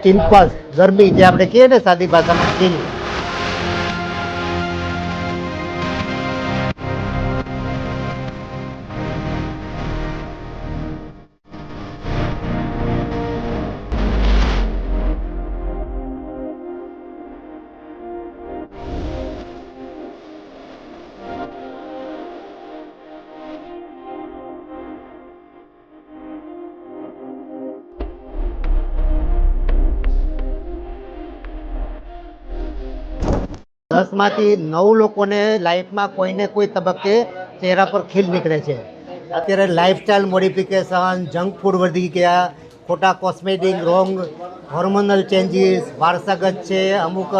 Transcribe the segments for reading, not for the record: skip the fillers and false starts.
Pimples ગરમી જે આપણે કહીએ ને સાદી ભાષામાં ખીલ. 10માંથી 9 લોકોને લાઈફમાં કોઈને કોઈ તબક્કે ચહેરા પર ખીલ નીકળે છે. અત્યારે લાઈફસ્ટાઈલ મોડિફિકેશન, જંક ફૂડ વધી ગયા, ખોટા કોસ્મેટિક, રોંગ હોર્મોનલ ચેન્જીસ, વારસાગત છે, અમુક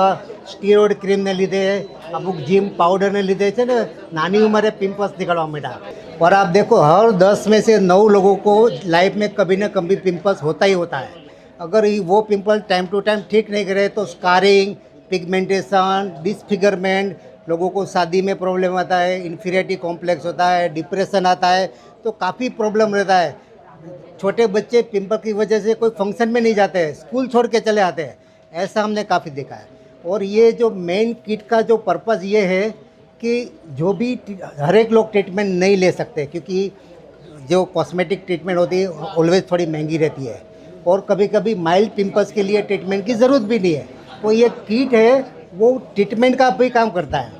સ્ટીરોઇડ ક્રીમને લીધે, અમુક जिम पाउडर ने લીધે છે ને નાની ઉम्र पिंपल्स निकलवा માંડ્યા. और आप देखो हर 10 में से 9 लोगों को लाइफ में कभी ना कभी पिंपल्स होता ही होता है. अगर वो पिंपल टाइम टू टाइम ठीक नहीं करे तो स्कारिंग, पिगमेंटेशन, डिसफिगरमेंट, लोगों को शादी में प्रॉब्लम आता है, इन्फीरियरिटी कॉम्प्लेक्स होता है, डिप्रेशन आता है, तो काफ़ी प्रॉब्लम रहता है. छोटे बच्चे पिंपल की वजह से कोई फंक्शन में नहीं जाते हैं, स्कूल छोड़ के चले आते हैं. ऐसा हमने काफ़ी देखा है. और ये जो मेन किट का जो पर्पज़ ये है कि जो भी हर एक लोग ट्रीटमेंट नहीं ले सकते, क्योंकि जो कॉस्मेटिक ट्रीटमेंट होती है ऑलवेज थोड़ी महंगी रहती है और कभी कभी माइल्ड पिंपल्स के लिए ट्रीटमेंट की ज़रूरत भी नहीं है. तो ये किट है वो ट्रीटमेंट का भी काम करता है.